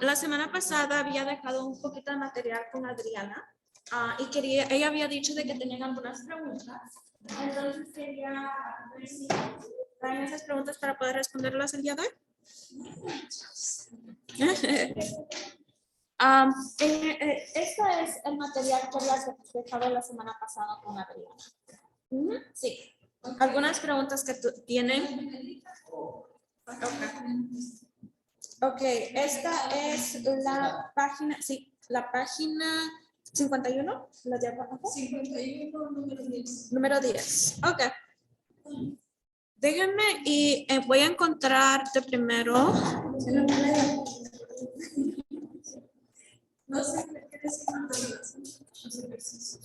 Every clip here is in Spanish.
La semana pasada había dejado un poquito de material con Adriana y ella había dicho de que tenían algunas preguntas. Entonces quería ver si traen esas preguntas para poder responderlas el día de hoy. Este es el material que había dejado la semana pasada con Adriana. Sí. ¿Algunas preguntas que tienen? Ok, esta es la página, sí, la página 51, la de abajo. 51, número 10. Número 10, ok. Déjenme y voy a encontrarte primero. No sé qué decir.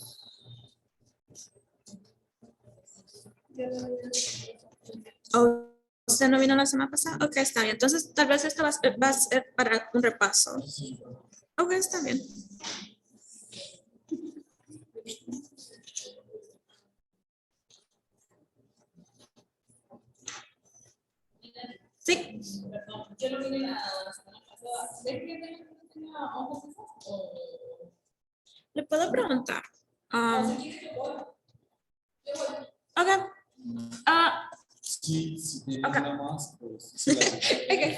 Oh, ¿usted no vino la semana pasada? Ok, está bien. Entonces, tal vez esto va a ser para un repaso. Ok, está bien. Sí. Yo lo vine la semana pasada. ¿Le puedo preguntar? Ok. Sí, si tiene una más, pues sí, Okay.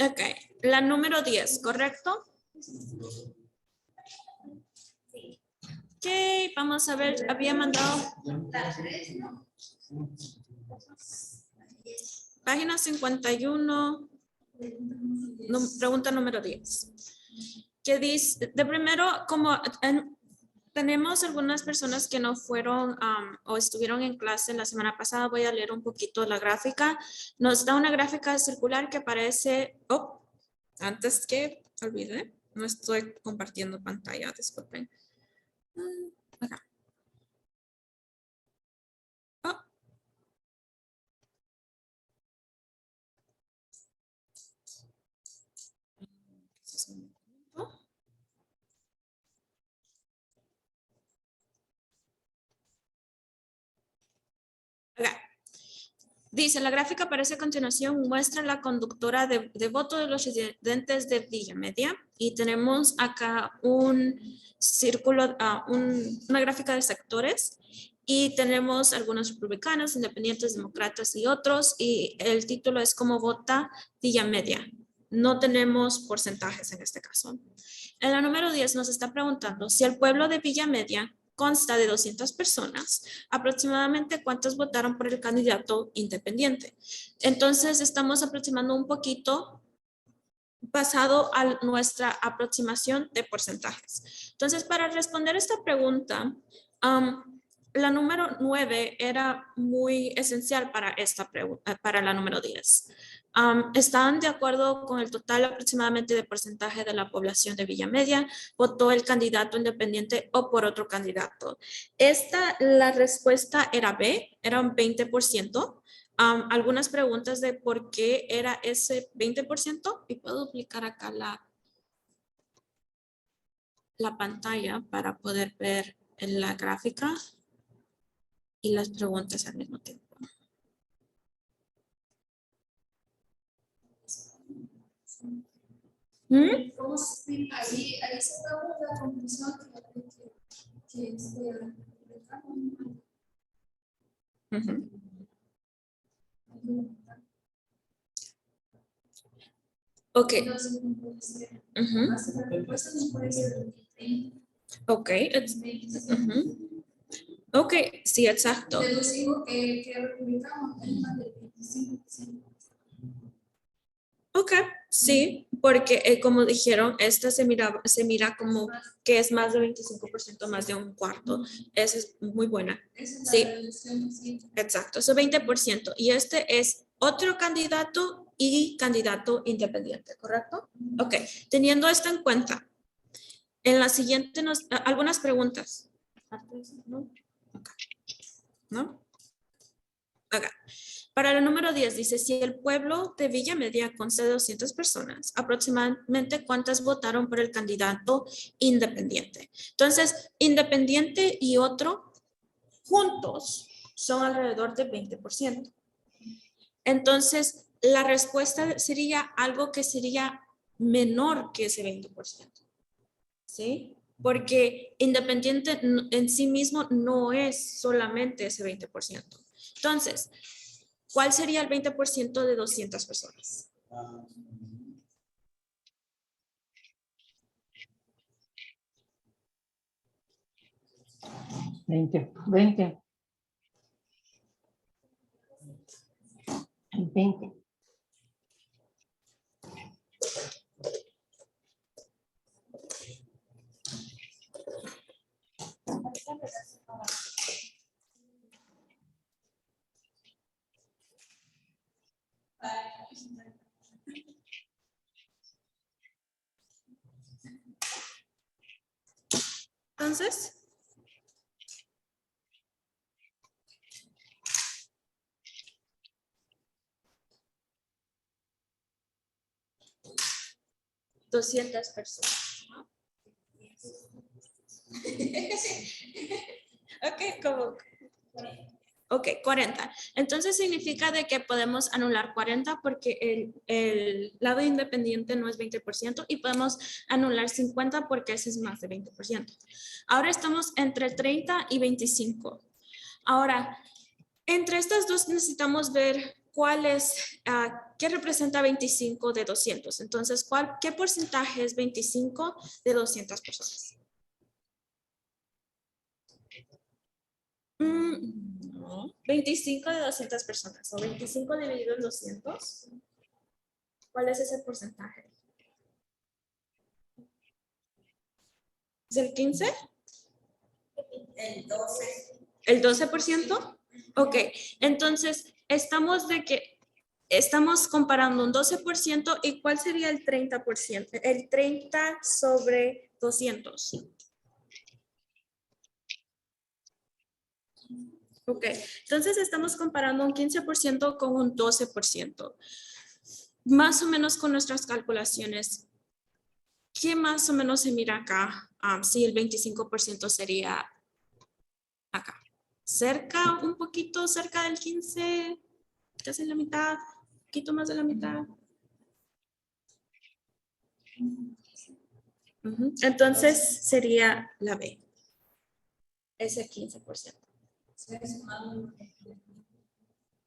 Ok, la número 10, ¿correcto? Ok, vamos a ver, había mandado página 51, pregunta número 10. Que dice, de primero, como tenemos algunas personas que no fueron o estuvieron en clase la semana pasada, voy a leer un poquito la gráfica. Nos da una gráfica circular que parece, antes que olvide, no estoy compartiendo pantalla, disculpen. Acá. Acá. Dice, la gráfica aparece a continuación, muestra la conductora de voto de los residentes de Villa Media y tenemos acá un círculo, una gráfica de sectores y tenemos algunos republicanos, independientes, demócratas y otros y el título es cómo vota Villa Media. No tenemos porcentajes en este caso. En la número 10 nos está preguntando si el pueblo de Villa Media consta de 200 personas, aproximadamente cuántos votaron por el candidato independiente. Entonces, estamos aproximando un poquito basado a nuestra aproximación de porcentajes. Entonces, para responder esta pregunta, la número 9 era muy esencial para esta pregunta, para la número 10. ¿Están de acuerdo con el total aproximadamente de porcentaje de la población de Villa Media? ¿Votó el candidato independiente o por otro candidato? La respuesta era B, era un 20%. Algunas preguntas de por qué era ese 20% y puedo duplicar acá la pantalla para poder ver en la gráfica y las preguntas al mismo tiempo. Ahí se da la conclusión que Ok. Ok. Ok, sí, exacto. Ok, sí, porque como dijeron, esta se mira como que es más de 25%, más de un cuarto. Esa es muy buena. Sí, exacto, eso 20%. Y este es otro candidato y candidato independiente, ¿correcto? Ok, teniendo esto en cuenta, en la siguiente algunas preguntas. ¿No? Okay. ¿No? Ok. Para el número 10 dice, si el pueblo de Villa Media consta de 200 personas, aproximadamente cuántas votaron por el candidato independiente. Entonces, independiente y otro juntos son alrededor de 20%. Entonces, la respuesta sería algo que sería menor que ese 20%. ¿Sí? Porque independiente en sí mismo no es solamente ese 20%. Entonces, ¿cuál sería el 20% de 200 personas? Veinte. 20. Entonces, $200 personas. Ok, como. Ok, 40. Entonces significa de que podemos anular 40 porque el lado independiente no es 20% y podemos anular 50 porque ese es más de 20%. Ahora estamos entre 30 y 25. Ahora, entre estas dos necesitamos ver cuál es, qué representa 25 de 200. Entonces, ¿qué porcentaje es 25 de 200 personas? No. 25 de 200 personas, o 25 dividido en 200. ¿Cuál es ese porcentaje? ¿Es el 15? El 12. ¿El 12%? Ok, entonces estamos comparando un 12% y ¿cuál sería el 30%? El 30 sobre 200. Ok, entonces estamos comparando un 15% con un 12%. Más o menos con nuestras calculaciones, ¿qué más o menos se mira acá? Si el 25% sería acá. Cerca, un poquito cerca del 15, casi la mitad, un poquito más de la mitad. Entonces sería la B. Ese 15%.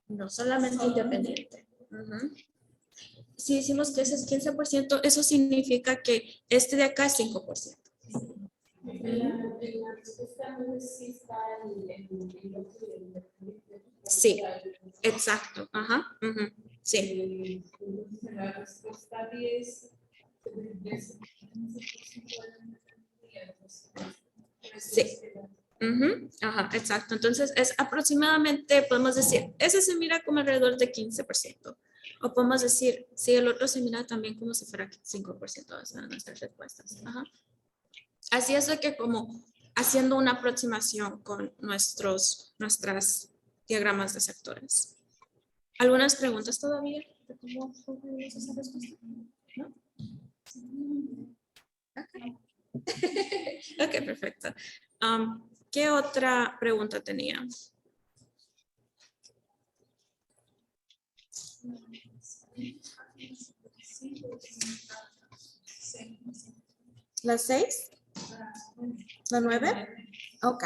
No solamente independiente. Si decimos que ese es 15%, eso significa que este de acá es 5%. Sí, exacto. Ajá. Sí. La respuesta 10. Sí. Ajá, exacto. Entonces es aproximadamente, podemos decir, ese se mira como alrededor de 15%. O podemos decir, si el otro se mira también como si fuera 5% de nuestras respuestas. Ajá. Así es de que como haciendo una aproximación con nuestras diagramas de sectores. ¿Algunas preguntas todavía? ¿Cómo concluimos esa respuesta? ¿No? Ok, perfecto. ¿Qué otra pregunta tenía? ¿La 6? ¿La 9? Ok.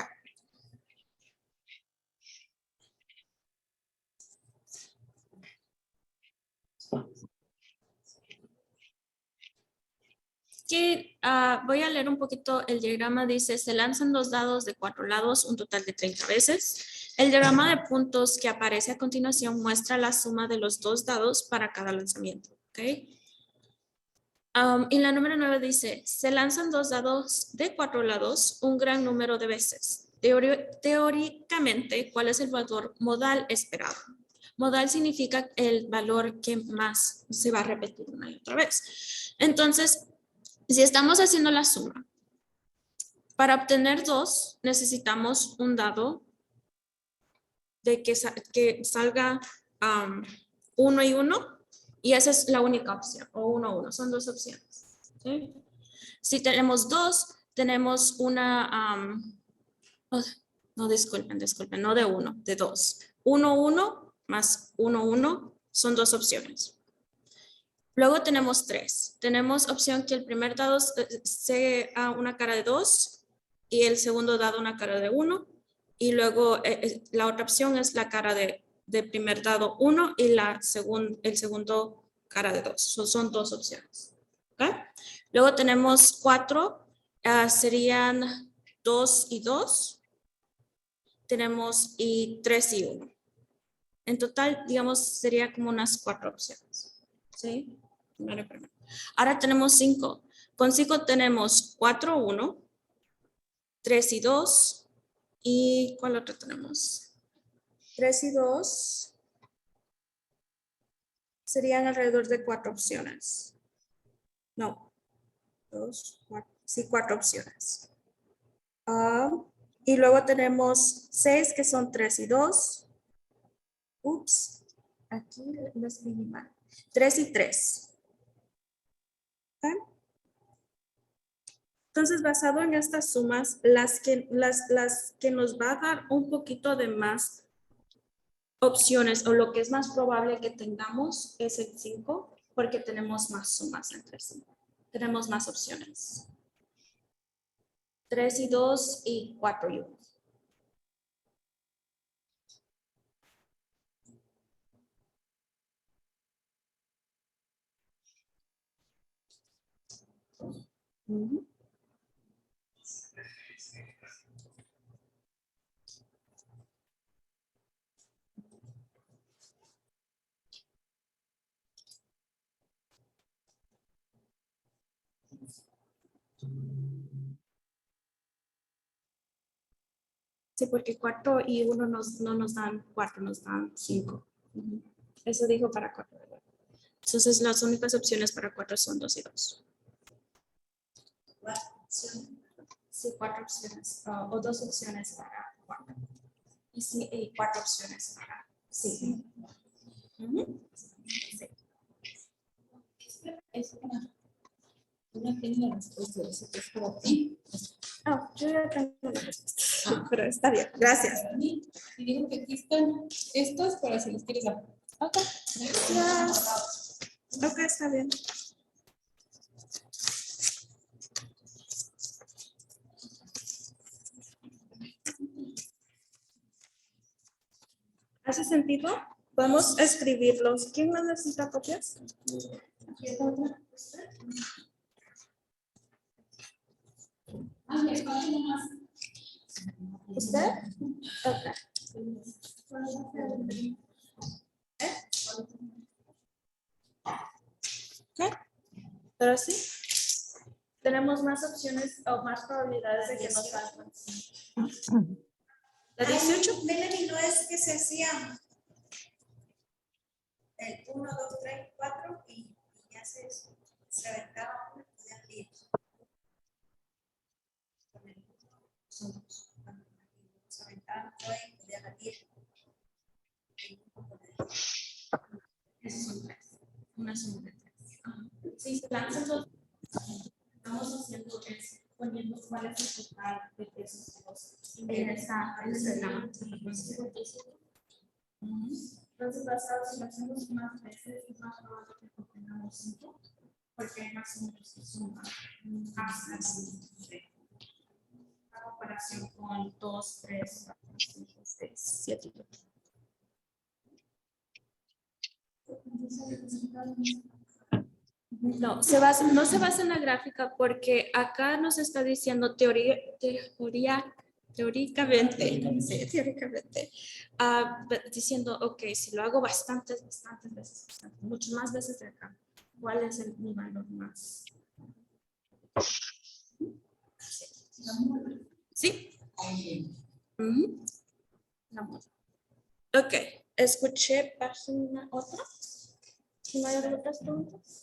Voy a leer un poquito el diagrama. Dice, se lanzan 2 dados de 4 lados, un total de 30 veces. El diagrama de puntos que aparece a continuación muestra la suma de los 2 dados para cada lanzamiento. ¿Okay? Y la número 9 dice, se lanzan 2 dados de 4 lados un gran número de veces. Teóricamente, ¿cuál es el valor modal esperado? Modal significa el valor que más se va a repetir una y otra vez. Entonces, si estamos haciendo la suma, para obtener 2 necesitamos un dado de que salga 1 y 1, y esa es la única opción, o 1, 1, son 2 opciones. ¿Sí? Si tenemos 2, tenemos una, No, disculpen, no de 1, de 2. 1, 1 más 1, 1 son 2 opciones. Luego tenemos 3. Tenemos opción que el primer dado sea una cara de 2 y el segundo dado una cara de 1. Y luego la otra opción es la cara de primer dado 1 y el segundo cara de 2. Son 2 opciones. ¿Okay? Luego tenemos 4. Serían 2 y 2. Tenemos y 3 y 1. En total, digamos, sería como unas 4 opciones. ¿Sí? Primero. Ahora tenemos 5. Con 5 tenemos 4, 1, 3 y 2. ¿Y cuál otro tenemos? 3 y 2 serían alrededor de 4 opciones. No. 2, 4. Sí, 4 opciones. Y luego tenemos 6 que son 3 y 2. Ups. Aquí lo escribí mal. 3 y 3. ¿Okay? Entonces, basado en estas sumas, las que nos va a dar un poquito de más opciones o lo que es más probable que tengamos es el 5, porque tenemos más sumas entre sí. Tenemos más opciones. 3 y 2 y 4 y 1. Sí, porque 4 y 1 no nos dan 4, nos dan 5. Eso dijo para 4. Entonces, las únicas opciones para 4 son 2 y 2. Sí, 4 opciones. O 2 opciones para 4. Y sí, 4 opciones para 5. Sí. Una tiene la respuesta de eso que es para ti. Oh, yo ya tengo la respuesta. Pero está bien. Gracias. Y digo que aquí están estas para si les quieres dar. Ok. Gracias. Ok, está bien. ¿Hace sentido? Podemos escribirlos. ¿Quién más necesita copias? ¿Usted? Ok. ¿Qué? Pero sí. Tenemos más opciones o más probabilidades de que nos salgan. ¿La 18? Melanie, no es que se hacían el 1, 2, 3, 4 y ya se aventaba una y ya libre. Se aventaban todo y ya la libre. Esos son 3. Una suma de 3. Sí, se lanzan los. Estamos haciendo es poniendo cuál es el total de pesos en esta programa. Entonces, basado si lo hacemos más veces, es más probable que obtengamos 5, porque hay más números que suman hasta 5. A comparación con 2, 3, 4, 5, 6, 7 y 8. No se basa en la gráfica porque acá nos está diciendo teóricamente, diciendo, ok, si lo hago bastantes veces, muchas más veces de acá, ¿cuál es mi valor más? ¿Sí? Ok, escuché página otra. ¿No hay otras preguntas?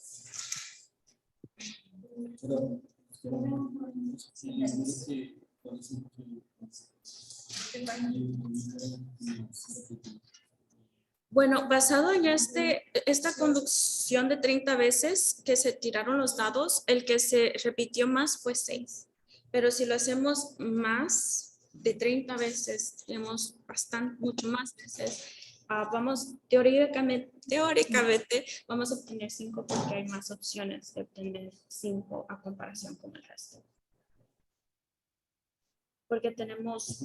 Bueno, basado en esta conducción de 30 veces que se tiraron los dados, el que se repitió más fue 6. Pero si lo hacemos más de 30 veces, tenemos bastante, mucho más veces. Vamos, teóricamente, vamos a obtener 5 porque hay más opciones de obtener 5 a comparación con el resto. Porque tenemos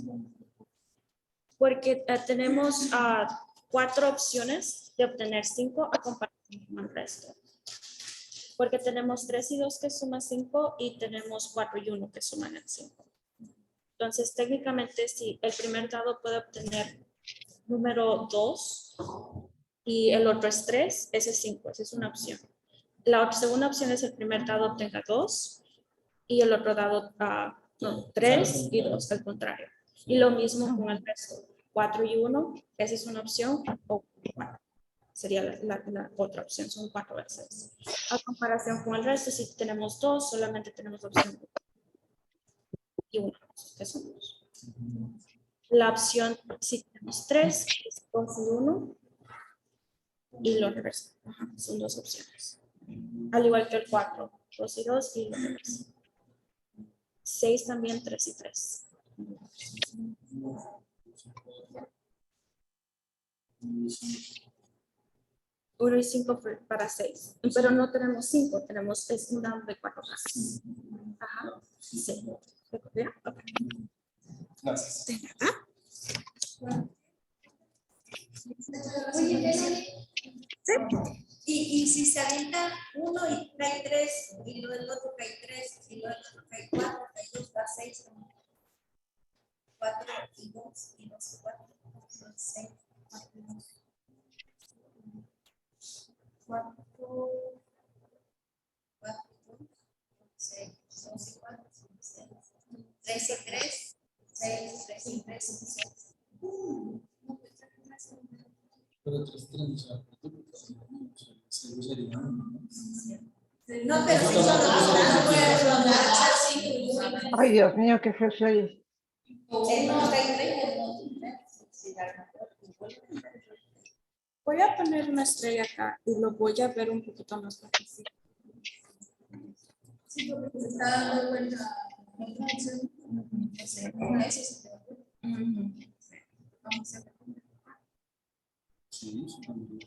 4 opciones de obtener 5 a comparación con el resto. Porque tenemos 3 y 2 que suman 5 y tenemos 4 y 1 que suman el 5. Entonces, técnicamente, si el primer dado puede obtener número 2 y el otro es 3, ese es 5, esa es una opción. La segunda opción es el primer dado obtenga 2 y el otro dado 3 y 2, al contrario. Y lo mismo con el resto, 4 y 1, esa es una opción, o 4. Sería la otra opción, son 4 veces. A comparación con el resto, si tenemos 2, solamente tenemos la opción y 1, que son 2. La opción, si tenemos 3, es 2 y 1, y lo reverso. Son 2 opciones. Al igual que el 4, 2 y 2 y lo reverso. 6 también, 3 y 3. 1 y 5 para 6. Pero no tenemos 5, tenemos es un dado de 4 cajas. Ajá. Sí. ¿Bien? Ok. Gracias. ¿De nada? Sí. Y si se avienta uno y cae 3, y luego el otro cae 3, y luego el otro cae 4, cae 2, va 6. 4 y 2, y 2 y 4, son 6. 4, 6, 2 y 4, son 6. 3 y 3, 6, 3 y 3, son 6. Pero 3 sería. No, pero si solo Ay, Dios mío, qué feo se oye. Voy a poner una estrella acá y lo voy a ver un poquito más fácil. Sí, porque se está dando cuenta. Vamos a ver. Sí, también.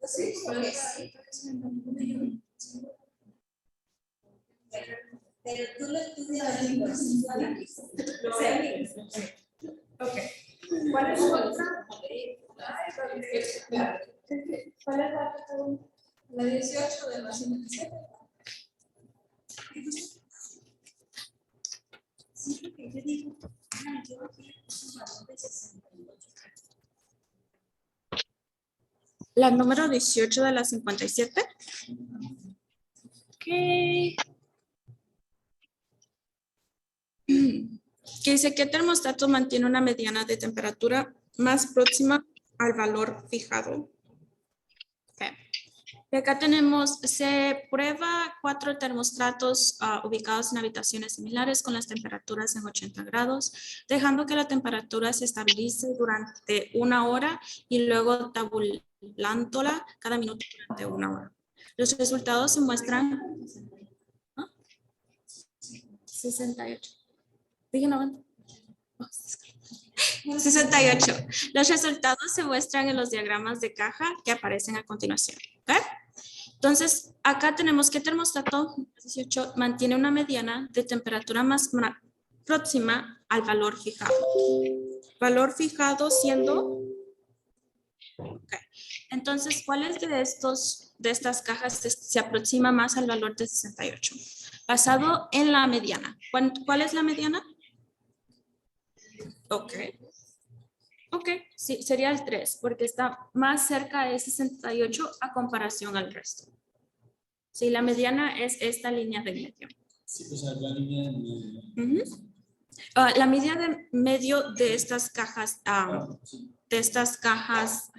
Sí, porque sí. Pero tú lo estudias Ok. ¿Cuál es la otra? ¿Cuál es la otra? La 18 de la 57. Sí, porque yo digo, yo aquí es un valor de 68. La número 18 de la 57. Ok. Que dice que el termostato mantiene una mediana de temperatura más próxima al valor fijado. Okay. Y acá tenemos, se prueba 4 termostatos ubicados en habitaciones similares con las temperaturas en 80 grados, dejando que la temperatura se estabilice durante 1 hora y luego tabulándola cada minuto durante 1 hora. Los resultados se muestran... 68. Dije 90. 68. Los resultados se muestran en los diagramas de caja que aparecen a continuación. ¿Okay? Entonces, acá tenemos que el termostato 18 mantiene una mediana de temperatura más próxima al valor fijado. Valor fijado siendo... Okay. Entonces, ¿cuáles de estas cajas se aproxima más al valor de 68? Basado en la mediana. ¿Cuál es la mediana? Ok. Ok, sí, sería el 3, porque está más cerca de 68 a comparación al resto. Sí, la mediana es esta línea de medio. Sí, o sea, la línea La media de medio de estas cajas, sí, de estas cajas.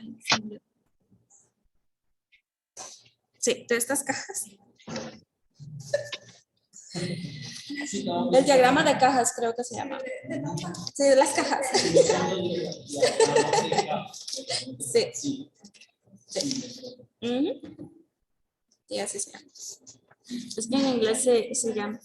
El diagrama de cajas creo que se llama. Sí, de las cajas. Sí. Sí. Y así se llama. Es que en inglés se llama.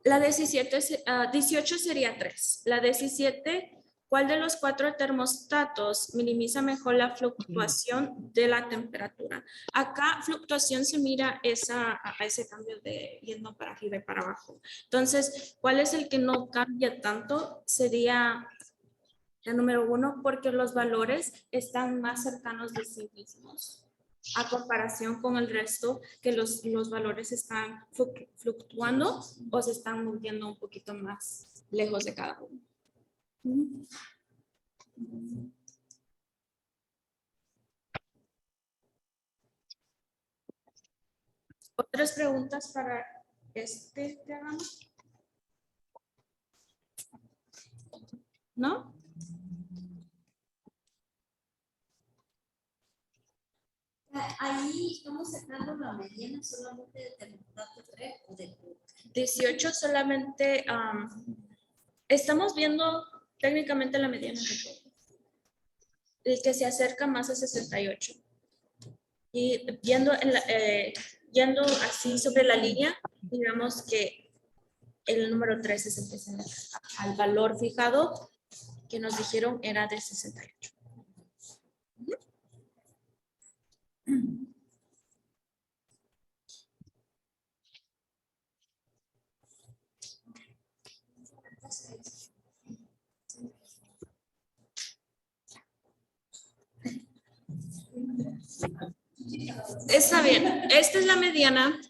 La 18 sería 3. La 17, ¿cuál de los 4 termostatos minimiza mejor la fluctuación de la temperatura? Acá fluctuación se mira a ese cambio de yendo para arriba y para abajo. Entonces, ¿cuál es el que no cambia tanto? Sería el número 1, porque los valores están más cercanos de sí mismos a comparación con el resto, que los valores están fluctuando o se están moviendo un poquito más lejos de cada uno. ¿Otras preguntas para este diagrama? ¿No? Ahí estamos sacando la mediana solamente de termostato 3 o de 18 solamente, estamos viendo técnicamente la mediana de todo. El que se acerca más a 68. Y yendo así sobre la línea, digamos que el número 3 es el que se acerca al valor fijado que nos dijeron era de 68. Está bien, esta es la mediana,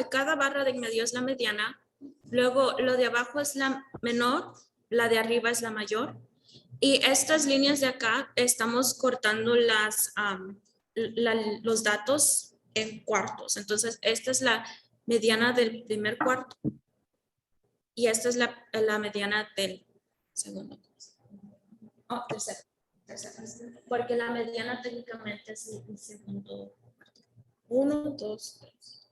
cada barra de en medio es la mediana, luego lo de abajo es la menor, la de arriba es la mayor, y estas líneas de acá estamos cortando los datos en cuartos. Entonces, esta es la mediana del primer cuarto y esta es la mediana del segundo. Oh, tercero. Porque la mediana técnicamente es el segundo. 1, 2, 3.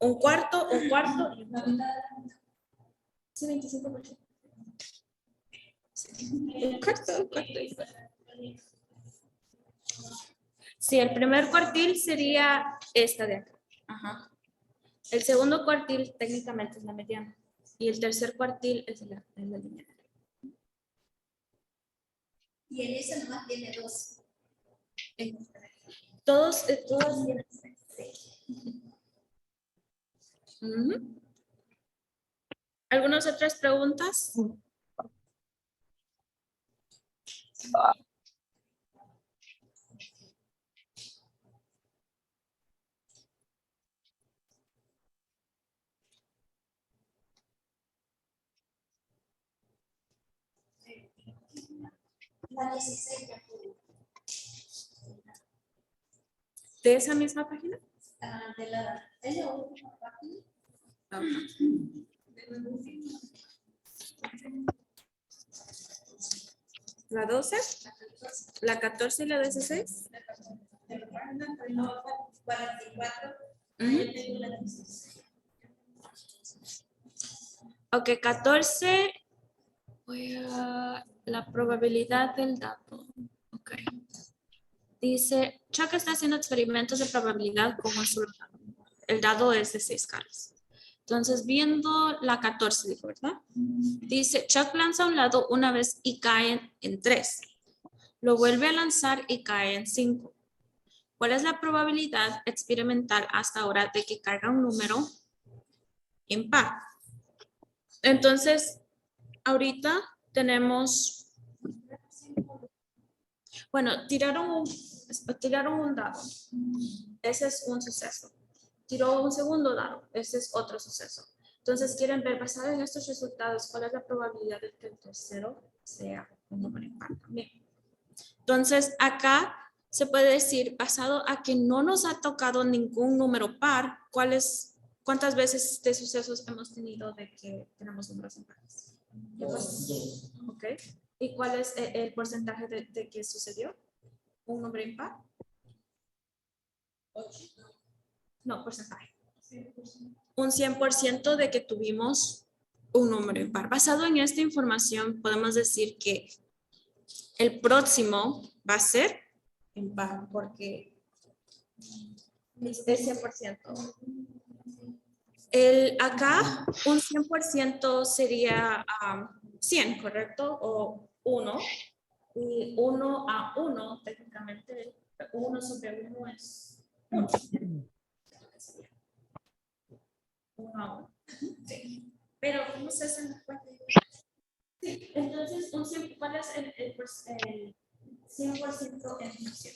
Un cuarto y un cuarto. Sí, 25%. Sí. Un cuarto. Sí, el primer cuartil sería esta de acá. Ajá. El segundo cuartil técnicamente es la mediana. Y el tercer cuartil es la lineal. y en esa nomás tiene 2. Todos tienen 6. ¿Algunas otras preguntas? La 16 ya pudo. ¿De esa misma página? De la última página. ¿La 12? ¿La 14 y la 16? 44. Ok, 14. La probabilidad del dato. Ok. Dice, Chuck está haciendo experimentos de probabilidad con un solo dado. El dado es de 6 caras. Entonces, viendo la 14, dijo, ¿verdad? Dice, Chuck lanza un dado una vez y cae en 3. Lo vuelve a lanzar y cae en 5. ¿Cuál es la probabilidad experimental hasta ahora de que caiga un número impar? Entonces, ahorita tenemos, bueno, tiraron un dado. Ese es un suceso. Tiró un segundo dado. Ese es otro suceso. Entonces, quieren ver, basado en estos resultados, cuál es la probabilidad de que el tercero sea un número impar también. Entonces, acá se puede decir, basado a que no nos ha tocado ningún número par, ¿cuántas veces de sucesos hemos tenido de que tenemos números impares? Ok. ¿Y cuál es el porcentaje de que sucedió? ¿Un número impar? 8. No, porcentaje. Un 100% de que tuvimos un número impar. Basado en esta información, podemos decir que el próximo va a ser impar, porque es 100%. Acá un 100% sería 100, ¿correcto? O 1. Y 1 a 1, técnicamente, 1 sobre 1 es 1. 1 a 1. Sí. Pero, ¿cómo se hace en la cuenta? Sí, entonces, ¿cuál es el 100% en función?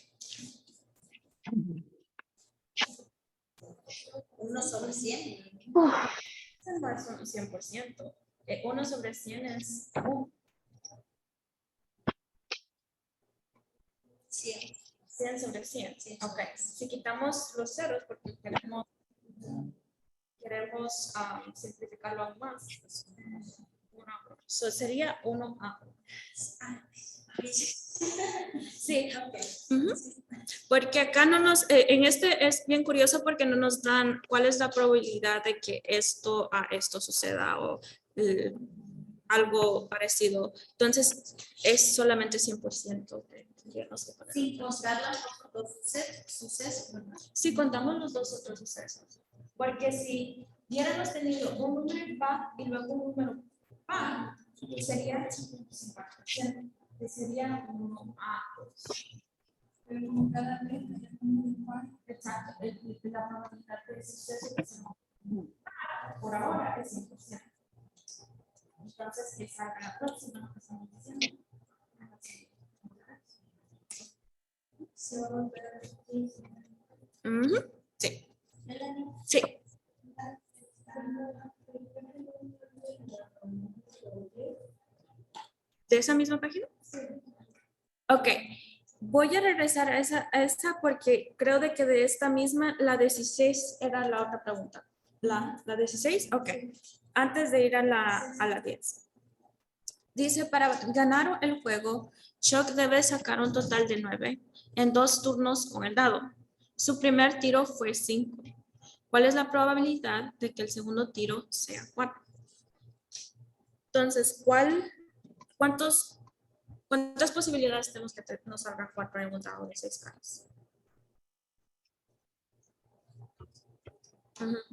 1 sobre 100. No es un 100%. 1 sobre 100 es 1. 100. 100 sobre 100. Ok. Si quitamos los ceros, porque queremos simplificarlo aún más. Pues, so sería 1 a 1. Sí. Ujú. Porque acá no nos, en este es bien curioso porque no nos dan cuál es la probabilidad de que esto a esto suceda o algo parecido. Entonces es solamente 100%. Sin contar los sucesos, ¿verdad? Si contamos los dos otros sucesos. Porque si hubiéramos tenido un número impar y luego un número par, sería 50%. Sería 1 a 2. Pero como cada vez es un par. Exacto. La probabilidad de suceso es por ahora es 100%. Entonces, que salga la próxima que estamos diciendo. Sí. Sí. ¿De esa misma página? Ok. Voy a regresar a esa porque creo de que de esta misma, la 16 era la otra pregunta. ¿La 16? Ok. Antes de ir a la 10. Dice, para ganar el juego, Chuck debe sacar un total de 9 en 2 turnos con el dado. Su primer tiro fue 5. ¿Cuál es la probabilidad de que el segundo tiro sea 4? Entonces, ¿cuántas posibilidades tenemos que nos salga 4 en un dado de 6 caras?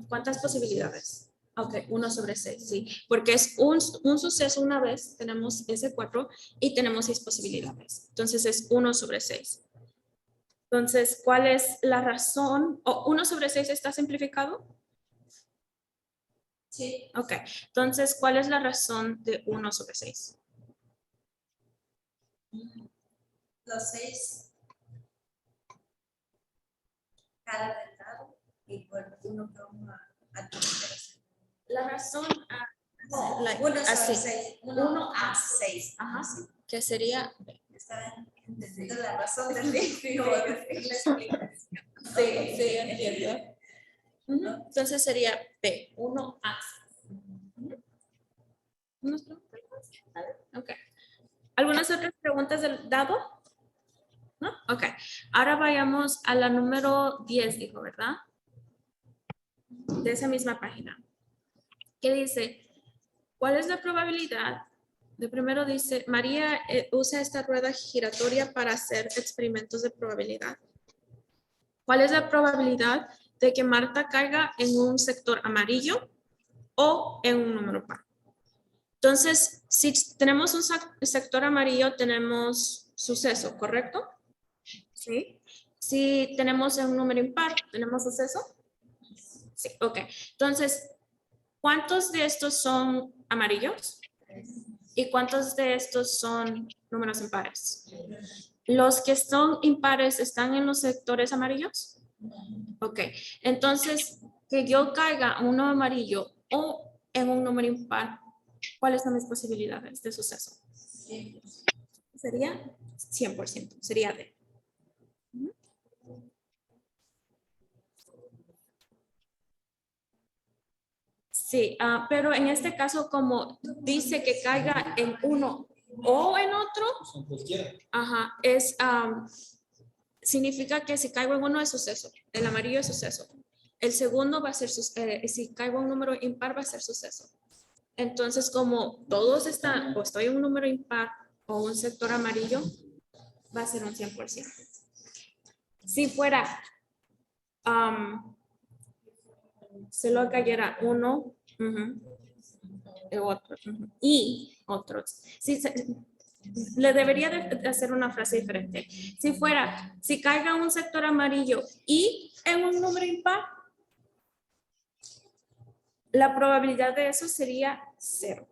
¿Cuántas posibilidades? Ok, 1 sobre 6, sí. Porque es un suceso una vez, tenemos ese 4 y tenemos 6 posibilidades. Entonces es 1 sobre 6. Entonces, ¿cuál es la razón? ¿O 1 sobre 6 está simplificado? Sí. Ok, entonces, ¿cuál es la razón de 1 sobre 6? Los 6 caras del dado y por uno que vamos a La razón Uno así. sobre 6. 1 a 6. Ajá, que sería B. Está entendiendo la razón del fin. Como decir la explicación. Sí, entiendo. Entonces sería B, 1A. ¿Unas preguntas más? Ok. ¿Algunas otras preguntas del dado? ¿No? Ok. Ahora vayamos a la número 10, dijo, ¿verdad? De esa misma página. ¿Qué dice? ¿Cuál es la probabilidad? De primero dice, María usa esta rueda giratoria para hacer experimentos de probabilidad. ¿Cuál es la probabilidad de que Marta caiga en un sector amarillo o en un número par? Entonces, si tenemos un sector amarillo, tenemos suceso, ¿correcto? Sí. Si tenemos un número impar, ¿tenemos suceso? Sí, ok. Entonces, ¿cuántos de estos son amarillos? ¿Y cuántos de estos son números impares? ¿Los que son impares están en los sectores amarillos? Ok. Entonces, que yo caiga en un número amarillo o en un número impar, ¿cuáles son mis posibilidades de suceso? Sería 100%, sería D. Sí, pero en este caso, como dice que caiga en uno o en otro, Son cualquiera. ajá, significa que si caigo en uno es suceso, el amarillo es suceso. El segundo va a ser, si caigo en un número impar va a ser suceso. Entonces, como todos están, o estoy en un número impar o un sector amarillo, va a ser un 100%. Si fuera Solo cayera uno y otros. Sí, le debería de hacer una frase diferente. Si fuera, si caiga un sector amarillo y en un número impar, la probabilidad de eso sería 0.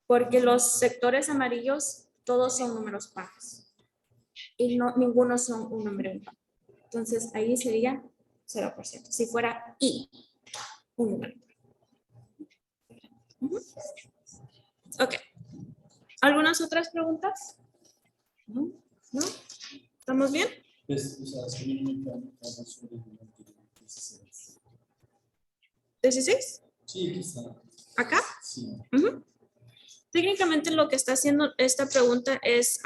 Porque los sectores amarillos todos son números pares. Y no, ninguno son un número impar. Entonces ahí sería 0%. Si fuera y un número. Ok. ¿Algunas otras preguntas? ¿No? ¿No? ¿Estamos bien? Pues, o sea, es que no me quedan sobre el 16. ¿16? Sí, aquí está. ¿Acá? Sí. Técnicamente lo que está haciendo esta pregunta es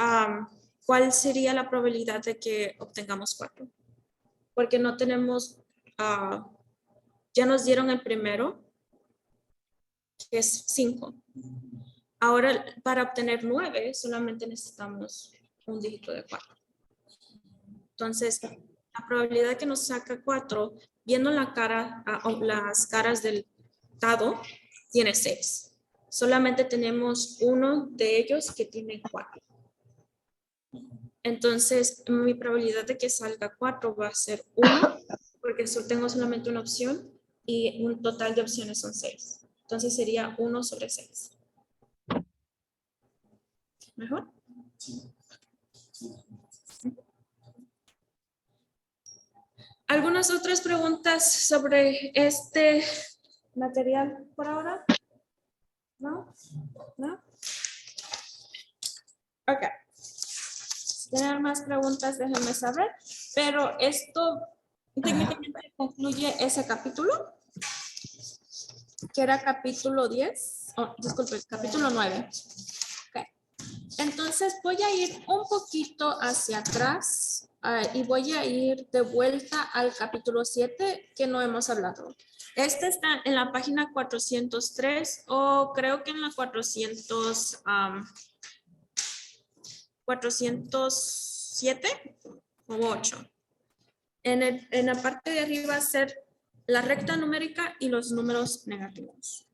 ¿cuál sería la probabilidad de que obtengamos 4? Porque no tenemos, ya nos dieron el primero, que es 5. Ahora, para obtener 9, solamente necesitamos un dígito de 4. Entonces, la probabilidad de que nos saca 4, viendo la cara, las caras del dado, tiene 6. Solamente tenemos uno de ellos que tiene 4. Entonces, mi probabilidad de que salga 4 va a ser 1, porque tengo solamente una opción y un total de opciones son 6. Entonces, sería 1 sobre 6. ¿Mejor? Sí. ¿Algunas otras preguntas sobre este material por ahora? ¿No? ¿No? Ok. Si tienen más preguntas, déjenme saber. Pero esto técnicamente concluye ese capítulo, que era capítulo 10. Oh, disculpe, capítulo 9. Ok. Entonces voy a ir un poquito hacia atrás y voy a ir de vuelta al capítulo 7 que no hemos hablado. Este está en la página 403 o creo que en la 407 o 8. En la parte de arriba va a ser la recta numérica y los números negativos.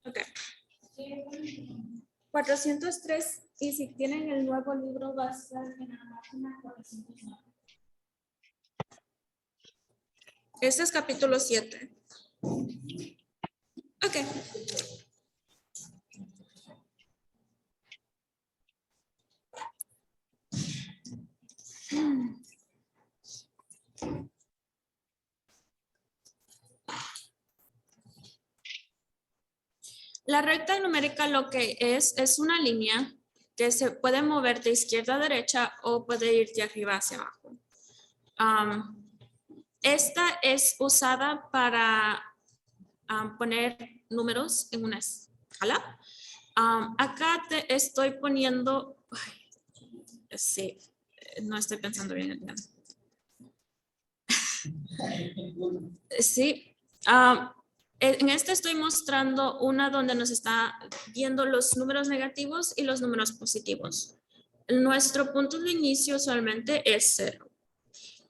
Ok. 403 y si tienen el nuevo libro va a estar en la página 409. Este es capítulo 7. Ok. La recta numérica lo que es una línea que se puede mover de izquierda a derecha o puede ir de arriba hacia abajo. Esta es usada para poner números en una escala. Acá te estoy poniendo, sí, no estoy pensando bien el día. Sí, en este estoy mostrando una donde nos está viendo los números negativos y los números positivos. Nuestro punto de inicio usualmente es 0.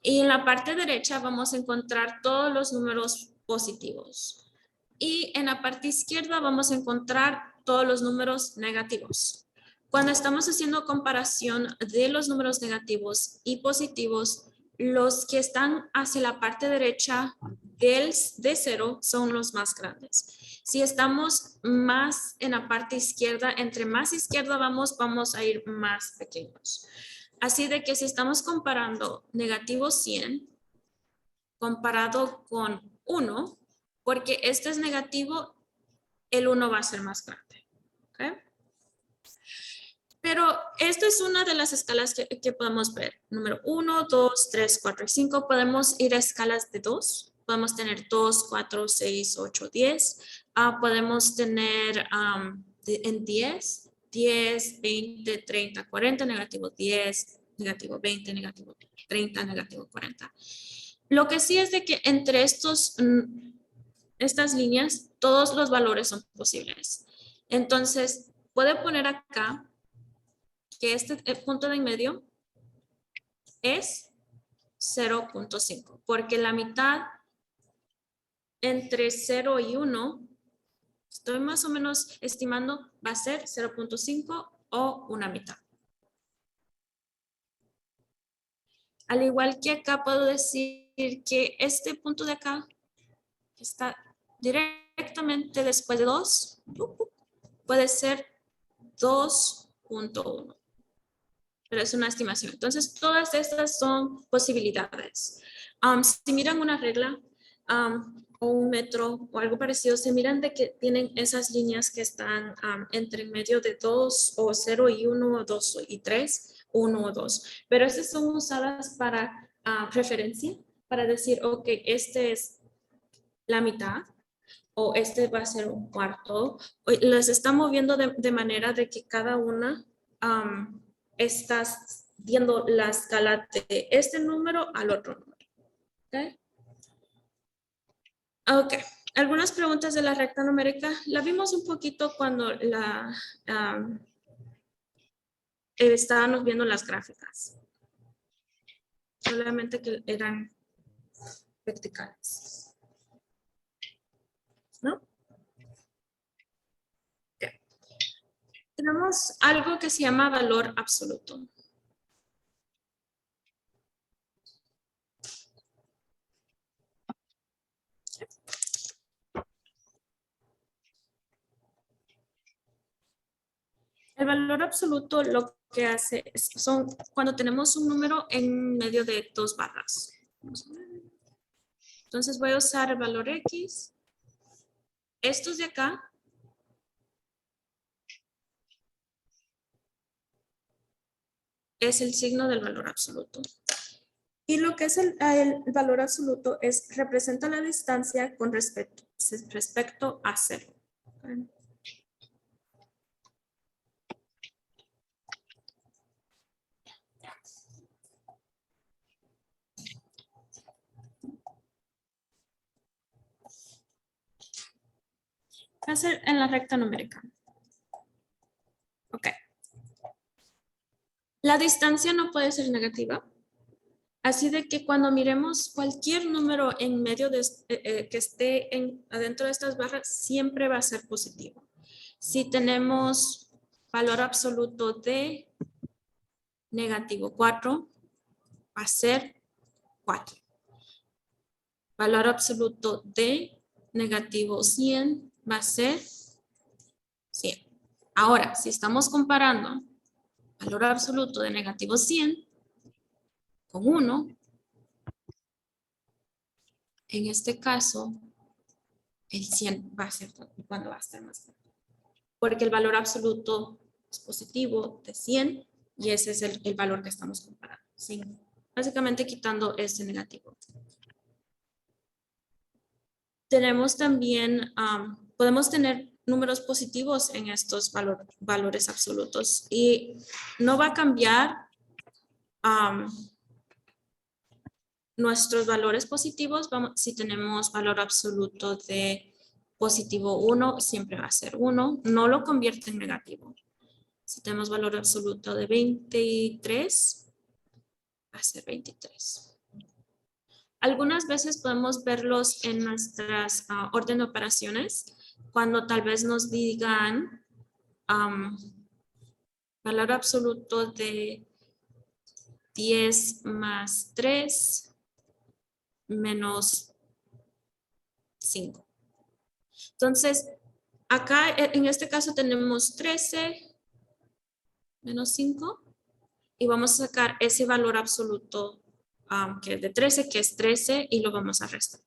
Y en la parte derecha vamos a encontrar todos los números positivos. Y en la parte izquierda vamos a encontrar todos los números negativos. Cuando estamos haciendo comparación de los números negativos y positivos, los que están hacia la parte derecha de 0 son los más grandes. Si estamos más en la parte izquierda, entre más izquierda vamos a ir más pequeños. Así de que si estamos comparando negativo 100 comparado con 1, porque este es negativo, el 1 va a ser más grande. ¿Okay? Pero esta es una de las escalas que podemos ver. Número 1, 2, 3, 4 y 5. Podemos ir a escalas de 2. Podemos tener 2, 4, 6, 8, 10. podemos tener en 10, 10, 20, 30, 40, negativo 10, negativo 20, negativo 30, negativo 40. Lo que sí es de que entre estas líneas, todos los valores son posibles. Entonces, puede poner acá que este punto de en medio es 0.5, porque la mitad entre 0 y 1, estoy más o menos estimando, va a ser 0.5 o una mitad. Al igual que acá puedo decir que este punto de acá que está directamente después de 2, puede ser 2.1. Pero es una estimación. Entonces, todas estas son posibilidades. Si miran una regla o un metro o algo parecido, se miran de que tienen esas líneas que están entre medio de 2 o 0 y 1 o 2 y 3, 1 o 2. Pero estas son usadas para referencia, para decir, ok, este es la mitad o este va a ser un cuarto. Las está moviendo de manera de que cada una estás viendo la escala de este número al otro número. ¿Okay? Ok. Algunas preguntas de la recta numérica. La vimos un poquito cuando estábamos viendo las gráficas. Solamente que eran verticales. ¿No? Okay. Tenemos algo que se llama valor absoluto. El valor absoluto lo que hace son cuando tenemos un número en medio de dos barras. Entonces voy a usar el valor X. Estos de acá es el signo del valor absoluto. Y lo que es el valor absoluto representa la distancia con respecto a 0. Va a ser en la recta numérica. Ok. La distancia no puede ser negativa. Así de que cuando miremos cualquier número en medio de que esté adentro de estas barras, siempre va a ser positivo. Si tenemos valor absoluto de negativo 4, va a ser 4. Valor absoluto de negativo 100 va a ser 100. Ahora, si estamos comparando valor absoluto de negativo 100 con 1, en este caso, el 100 va a ser cuando va a estar más grande. Porque el valor absoluto es positivo de 100 y ese es el valor que estamos comparando. ¿Sí? Básicamente quitando este negativo. Tenemos también, podemos tener números positivos en estos valores absolutos y no va a cambiar nuestros valores positivos. Si tenemos valor absoluto de positivo 1, siempre va a ser 1. No lo convierte en negativo. Si tenemos valor absoluto de 23, va a ser 23. Algunas veces podemos verlos en nuestras orden de operaciones, cuando tal vez nos digan valor absoluto de 10 más 3 menos 5. Entonces, acá en este caso tenemos 13 menos 5 y vamos a sacar ese valor absoluto que es de 13, que es 13 y lo vamos a restar.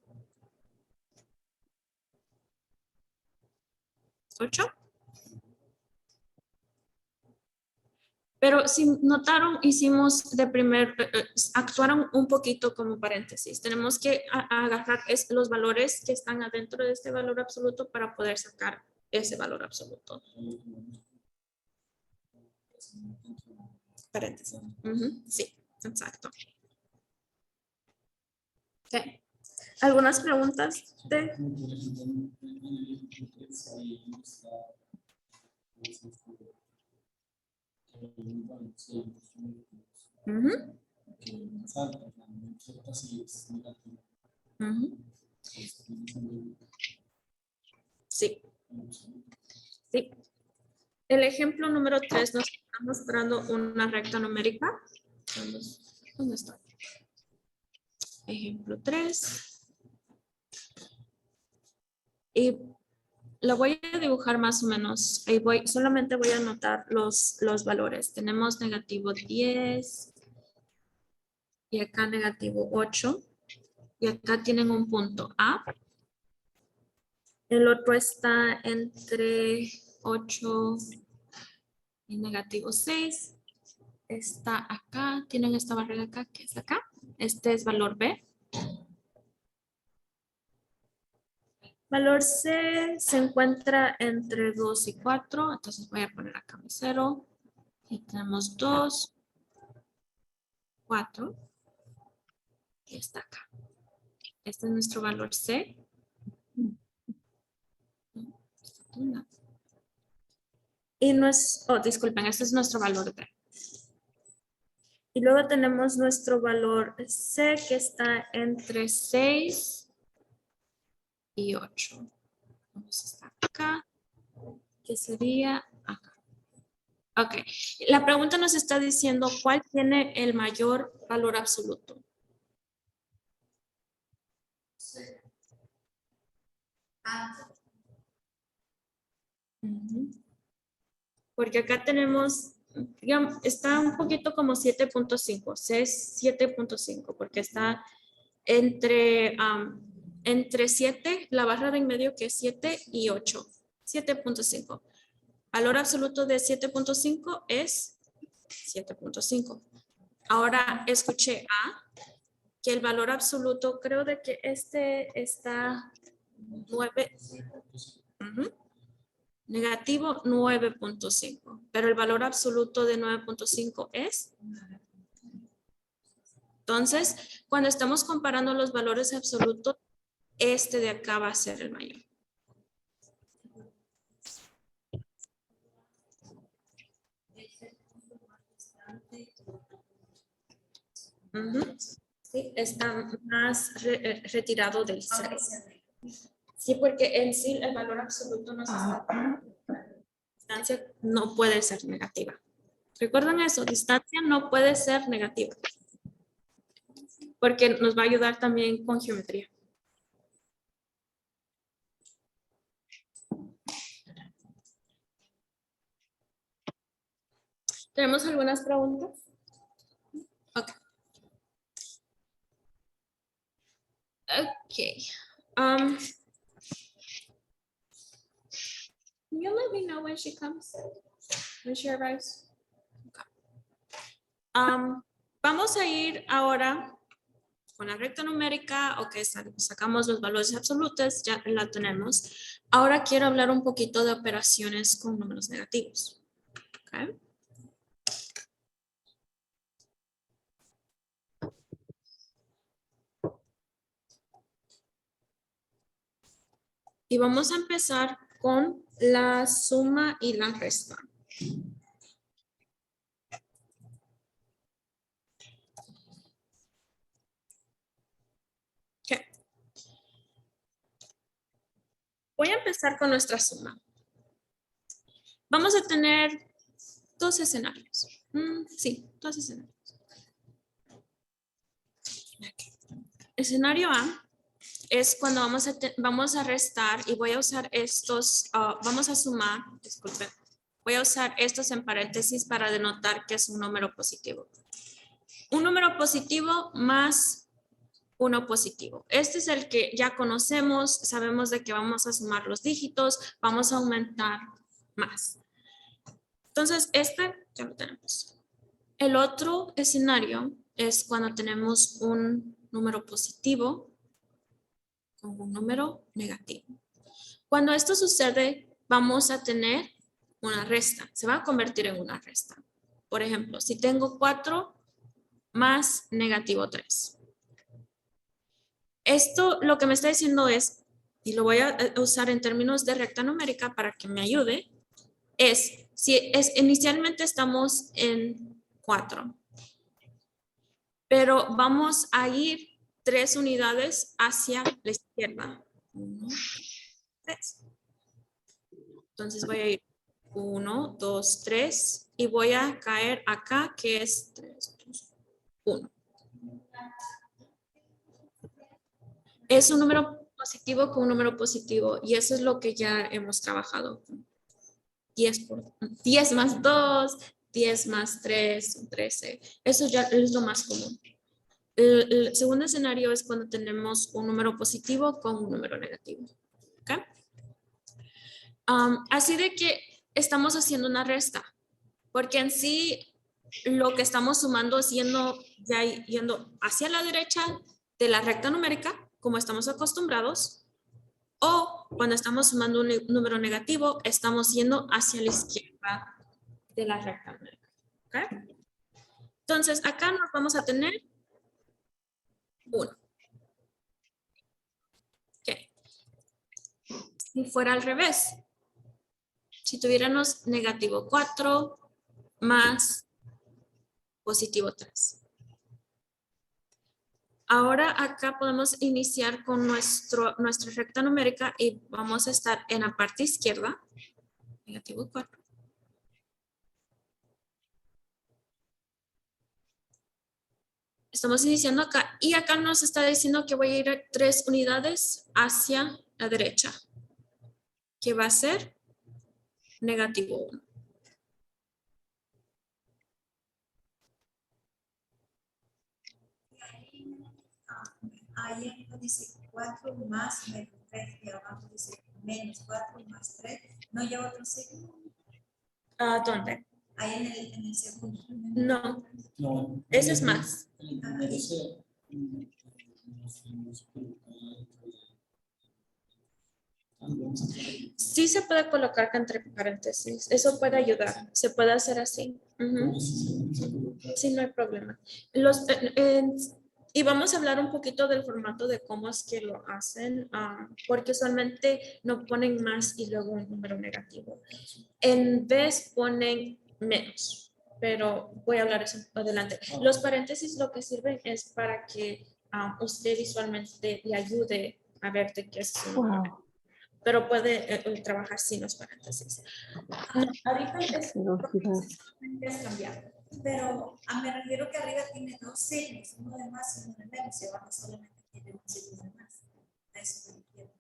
8. Pero si notaron, hicimos actuaron un poquito como paréntesis. Tenemos que agarrar los valores que están adentro de este valor absoluto para poder sacar ese valor absoluto. Paréntesis. Ujú, sí, exacto. Okay. ¿Algunas preguntas? Ujú, ujú. Sí, sí. El ejemplo número 3 nos está mostrando una recta numérica. ¿Dónde está? Ejemplo 3. Y lo voy a dibujar más o menos. Y solamente voy a anotar los valores. Tenemos negativo 10. Y acá negativo 8. Y acá tienen un punto A. El otro está entre 8 y negativo 6. Está acá. Tienen esta barrera acá, que es acá. Este es valor B. Valor C se encuentra entre 2 y 4. Entonces voy a poner acá mi 0. Y tenemos 2, 4. Y está acá. Este es nuestro valor C. Y disculpen, este es nuestro valor D. Y luego tenemos nuestro valor C que está entre 6 y 8. Vamos a estar acá, que sería acá. Ok, la pregunta nos está diciendo cuál tiene el mayor valor absoluto. Ujú. Porque acá tenemos, digamos, está un poquito como 7.5, C es 7.5, porque está entre 7, la barra de en medio que es 7 y 8, 7.5. Valor absoluto de 7.5 es 7.5. Ahora escuché que el valor absoluto, creo de que este está 9. Negativo 9.5, pero el valor absoluto de 9.5 es. Entonces, cuando estamos comparando los valores absolutos, este de acá va a ser el mayor. Ujú. Sí, está más retirado del 6. Sí, porque en sí el valor absoluto nos está distancia no puede ser negativa. ¿Recuerdan eso? Distancia no puede ser negativa. Porque nos va a ayudar también con geometría. ¿Tenemos algunas preguntas? Ok. Okay. Can you let me know when she comes? When she arrives? Okay. Vamos a ir ahora con la recta numérica. Ok, sacamos los valores absolutos, ya la tenemos. Ahora quiero hablar un poquito de operaciones con números negativos. Okay. Y vamos a empezar con la suma y la resta. Okay. Voy a empezar con nuestra suma. Vamos a tener dos escenarios. Sí, dos escenarios. Escenario A es cuando vamos a restar y voy a usar estos, vamos a sumar, disculpen, voy a usar estos en paréntesis para denotar que es un número positivo. Un número positivo más uno positivo. Este es el que ya conocemos, sabemos de que vamos a sumar los dígitos, vamos a aumentar más. Entonces, este ya lo tenemos. El otro escenario es cuando tenemos un número positivo con un número negativo. Cuando esto sucede, vamos a tener una resta. Se va a convertir en una resta. Por ejemplo, si tengo 4 más negativo 3. Esto lo que me está diciendo es, y lo voy a usar en términos de recta numérica para que me ayude, es, si es, inicialmente estamos en 4, pero vamos a ir 3 unidades hacia la izquierda. 1, 3. Entonces voy a ir 1, 2, 3 y voy a caer acá que es 3, 2, 1. Es un número positivo con un número positivo y eso es lo que ya hemos trabajado. 10 más 2, 10 más 3, son 13. Eso ya es lo más común. El segundo escenario es cuando tenemos un número positivo con un número negativo. ¿Okay? Así de que estamos haciendo una resta, porque en sí lo que estamos sumando es yendo hacia la derecha de la recta numérica, como estamos acostumbrados, o cuando estamos sumando un número negativo, estamos yendo hacia la izquierda de la recta numérica. ¿Okay? Entonces, acá nos vamos a tener 1. Okay. Si fuera al revés, si tuviéramos negativo 4 más positivo 3. Ahora acá podemos iniciar con nuestra recta numérica y vamos a estar en la parte izquierda, negativo 4. Estamos iniciando acá y acá nos está diciendo que voy a ir 3 unidades hacia la derecha, que va a ser negativo 1. Ahí arriba dice 4 más menos 3 y abajo dice menos 4 más 3. ¿No lleva otro signo? ¿Dónde? Ahí en el segundo. No, No. ese es más. El primero se Sí se puede colocar entre paréntesis. Eso puede ayudar. Se puede hacer así. Sí, no hay problema. Y vamos a hablar un poquito del formato de cómo es que lo hacen, porque usualmente no ponen más y luego un número negativo. En vez ponen menos, pero voy a hablar eso adelante. Los paréntesis lo que sirven es para que usted visualmente le ayude a ver de qué es su Wow. pero puede trabajar sin los paréntesis. No, ahorita es cambiar. Pero me refiero que arriba tiene 2 signos, uno de más y uno de menos, y abajo solamente tiene un signo de más. A eso me refiero.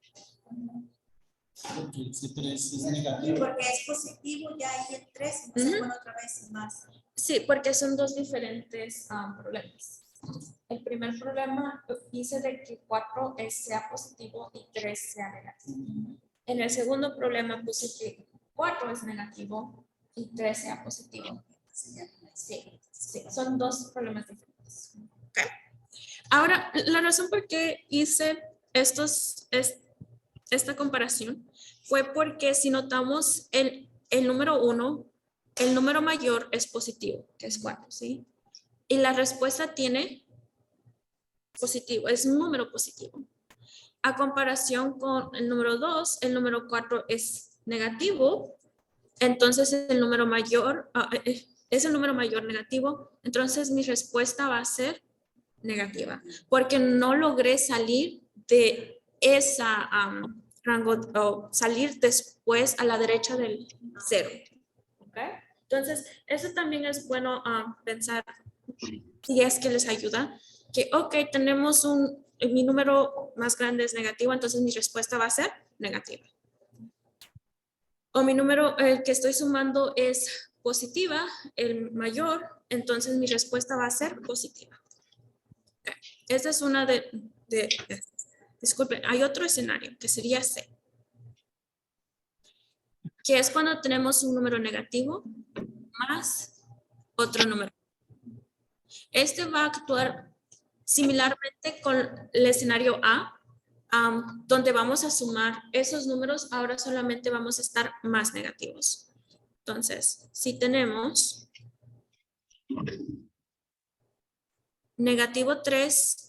Porque ese 3 es negativo. Porque es positivo, ya ahí el 3, y se pone otra vez más. Sí, porque son dos diferentes problemas. El primer problema dice de que 4 sea positivo y 3 sea negativo. En el segundo problema puse que 4 es negativo y 3 sea positivo. Sí, son dos problemas diferentes. Okay. Ahora, la razón por qué hice esta comparación fue porque si notamos el número 1, el número mayor es positivo, que es 4, ¿sí? Y la respuesta tiene positivo, es un número positivo. A comparación con el número 2, el número 4 es negativo, entonces el número mayor es el número mayor negativo, entonces mi respuesta va a ser negativa, porque no logré salir de esa rango o salir después a la derecha del 0. ¿Okay? Entonces, eso también es bueno pensar, si es que les ayuda, que ok, tenemos mi número más grande es negativo, entonces mi respuesta va a ser negativa. O mi número, el que estoy sumando es positiva, el mayor, entonces mi respuesta va a ser positiva. Okay. Esta es una disculpe, hay otro escenario que sería C. que es cuando tenemos un número negativo más otro número. Este va a actuar similarmente con el escenario A, donde vamos a sumar esos números, ahora solamente vamos a estar más negativos. Entonces, si tenemos negativo 3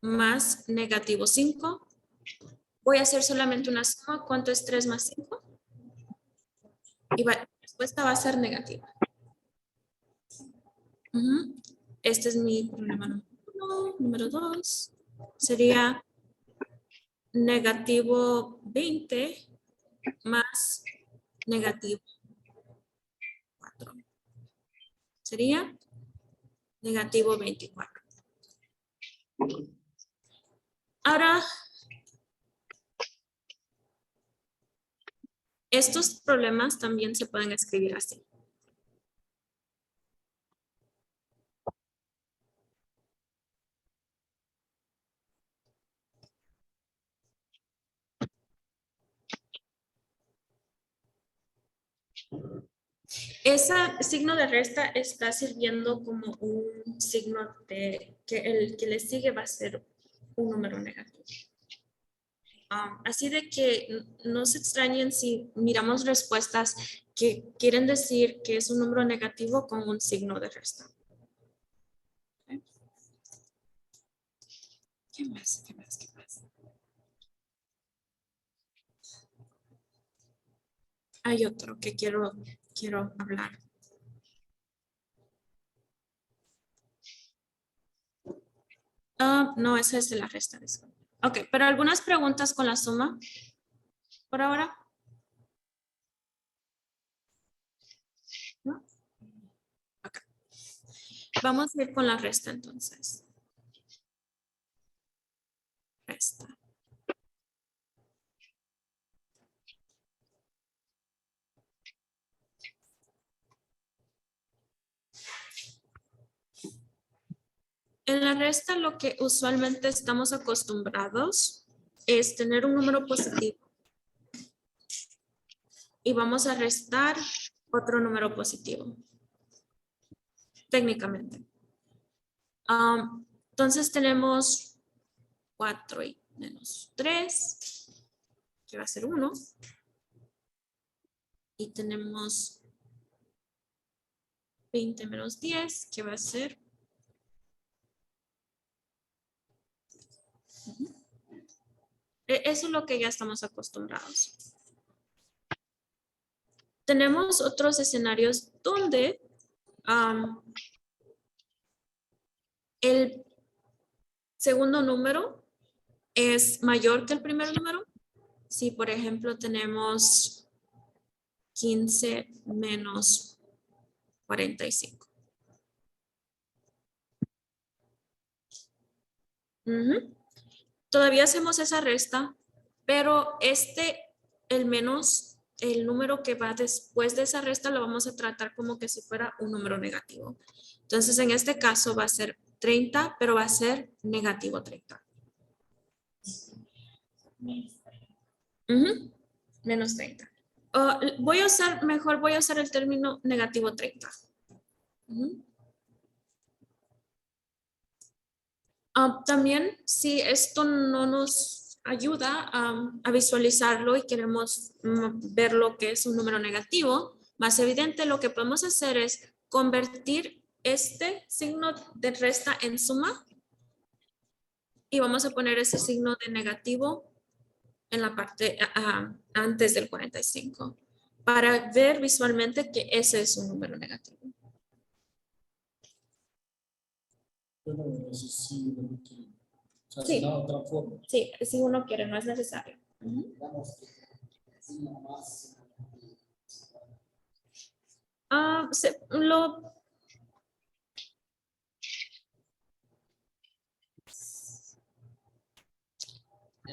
más negativo 5, voy a hacer solamente una suma. ¿Cuánto es 3 más 5? Y la respuesta va a ser negativa. Este es mi problema número 1. Número 2 sería negativo 20 más negativo 4. Sería negativo 24. Ahora, estos problemas también se pueden escribir así. Ese signo de resta está sirviendo como un signo de que el que le sigue va a ser un número negativo. Así de que no se extrañen si miramos respuestas que quieren decir que es un número negativo con un signo de resta. ¿Qué más? ¿Qué más? ¿Qué más? Hay otro que quiero hablar. No, esa es de la resta. Ok, pero algunas preguntas con la suma por ahora. ¿No? Ok. Vamos a ir con la resta entonces. Resta. En la resta lo que usualmente estamos acostumbrados es tener un número positivo y vamos a restar otro número positivo, técnicamente. Entonces tenemos 4 y menos 3, que va a ser 1. Y tenemos 20 menos 10, que va a ser 1. Eso es lo que ya estamos acostumbrados. Tenemos otros escenarios donde el segundo número es mayor que el primer número. Si, por ejemplo, tenemos 15 menos 45. Todavía hacemos esa resta, pero el número que va después de esa resta lo vamos a tratar como que si fuera un número negativo. Entonces, en este caso va a ser 30, pero va a ser negativo 30. Menos 30. Voy a usar el término negativo 30. También, si esto no nos ayuda a visualizarlo y queremos ver lo que es un número negativo, más evidente, lo que podemos hacer es convertir este signo de resta en suma y vamos a poner ese signo de negativo en la parte antes del 45 para ver visualmente que ese es un número negativo. Pero eso sí, lo que- o sea, Sí. si no, otra forma. Sí, si uno quiere, no es necesario. Digamos que sí, más.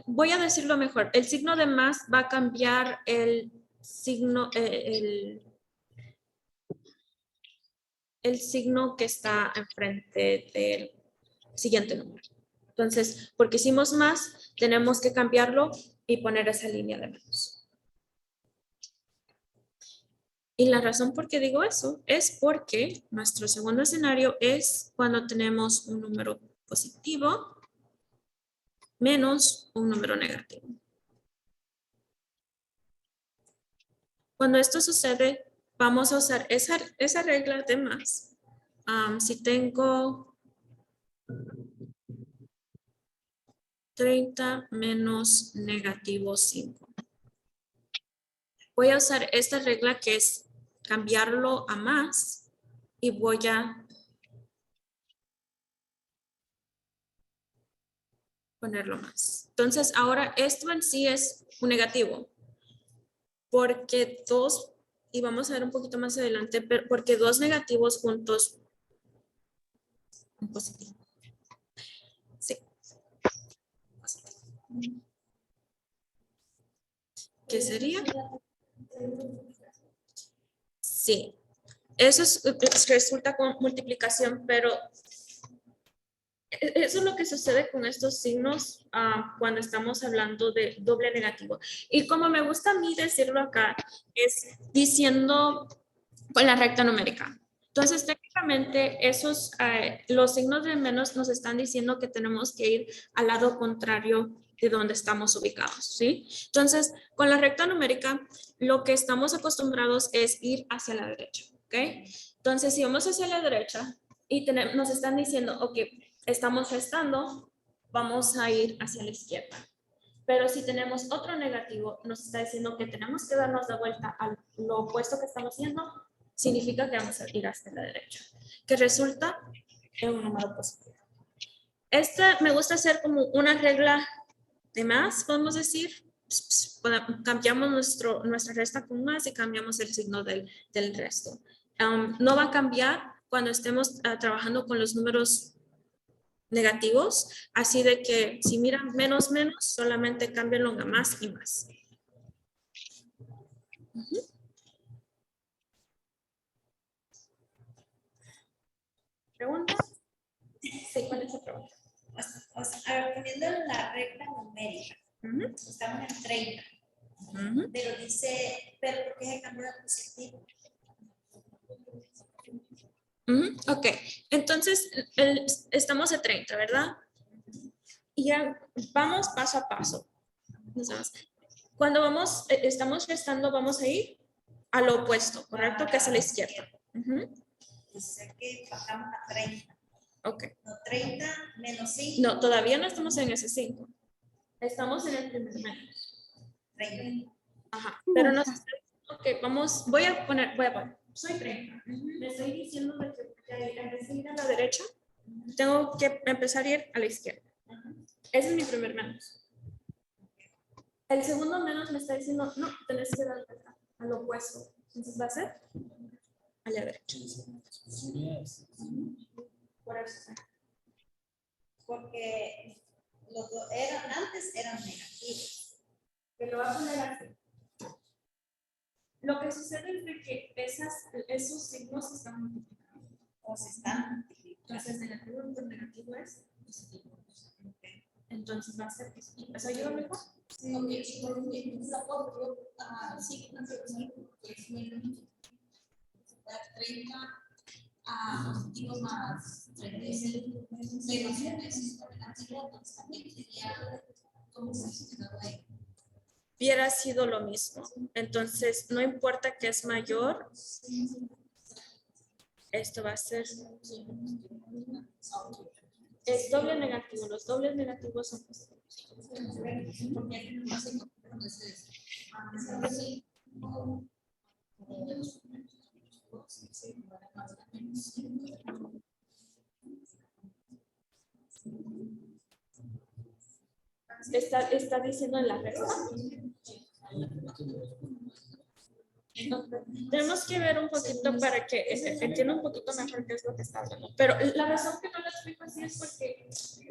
Voy a decirlo mejor. El signo de más va a cambiar el signo, el signo que está enfrente del siguiente número. Entonces, porque hicimos más, tenemos que cambiarlo y poner esa línea de menos. Y la razón por qué digo eso es porque nuestro segundo escenario es cuando tenemos un número positivo menos un número negativo. Cuando esto sucede, vamos a usar esa regla de más. Si tengo 30 menos negativo 5. Voy a usar esta regla que es cambiarlo a más y voy a ponerlo más. Entonces, ahora esto en sí es un negativo. Porque dos, y vamos a ver un poquito más adelante, porque dos negativos juntos, un positivo. Sí. ¿Qué sería? Sí. Eso resulta con multiplicación, pero eso es lo que sucede con estos signos cuando estamos hablando de doble negativo. Y como me gusta a mí decirlo acá, es diciendo con la recta numérica. Entonces, técnicamente, los signos de menos nos están diciendo que tenemos que ir al lado contrario de donde estamos ubicados, ¿sí? Entonces, con la recta numérica, lo que estamos acostumbrados es ir hacia la derecha, ¿ok? Entonces, si vamos hacia la derecha y nos están diciendo, ok, estamos restando, vamos a ir hacia la izquierda. Pero si tenemos otro negativo, nos está diciendo que tenemos que darnos de vuelta a lo opuesto que estamos haciendo, significa que vamos a ir hacia la derecha, que resulta en un número positivo. Esta me gusta hacer como una regla de más, podemos decir. Cambiamos nuestra resta con más y cambiamos el signo del resto. No va a cambiar cuando estemos trabajando con los números negativos, así de que si miran menos, menos, solamente cámbienlo a más y más. ¿Pregunta? Sí, ¿cuál es la pregunta? O sea, poniendo la regla numérica, estamos en 30, pero dice, pero ¿por qué se cambió a positivo? Ok, entonces estamos a 30, ¿verdad? Y ya vamos paso a paso. Cuando estamos restando, vamos a ir a lo opuesto, ¿correcto? Que es a la izquierda. Dice que bajamos a 30. Ok. No, 30 menos 5. No, todavía no estamos en ese 5. Estamos en el primer menos. 30. Ajá, pero nos está diciendo que voy a poner, soy 30. Me estoy diciendo que en vez de ir a la derecha, tengo que empezar a ir a la izquierda. Ese es mi primer menos. El segundo menos me está diciendo, no, tenés que dar a lo opuesto. Entonces va a ser a la derecha. Por eso. Porque los dos antes eran negativos. Pero lo voy a poner así. Lo que sucede es de que esos signos se están multiplicando. O se están multiplicando. Entonces, negativo por negativo es positivo. Entonces va a ser positivo. ¿Eso ayuda mejor? Sí, porque la puedo sí, es muy 30 a positivo más 30 menos 7 es negativo, entonces también sería como si se ahí. Hubiera sido lo mismo. Entonces, no importa que es mayor, esto va a ser. Es doble negativo. Los dobles negativos son positivos. Está diciendo en la regla. Tenemos que ver un poquito para que entienda un poquito mejor qué es lo que está hablando. Pero la razón que no lo explico así es porque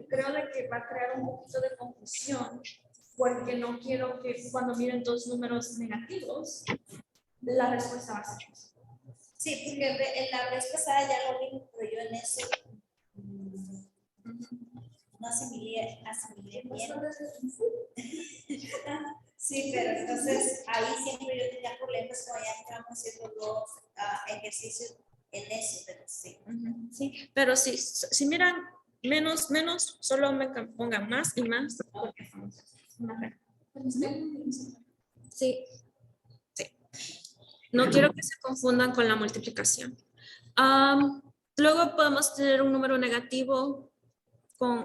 creo de que va a crear un poquito de confusión, porque no quiero que cuando miren dos números negativos, la respuesta va a ser eso. Sí, porque en la vez pasada ya lo vimos, pero yo en eso no asimilé bien. Sí, pero entonces ahí siempre yo tenía problemas cuando ya estábamos haciendo los ejercicios en eso, pero sí. Sí, pero si miran menos, solo me pongan más y más. Porque es una regla. Sí. Sí. No quiero que se confundan con la multiplicación. Luego podemos tener un número negativo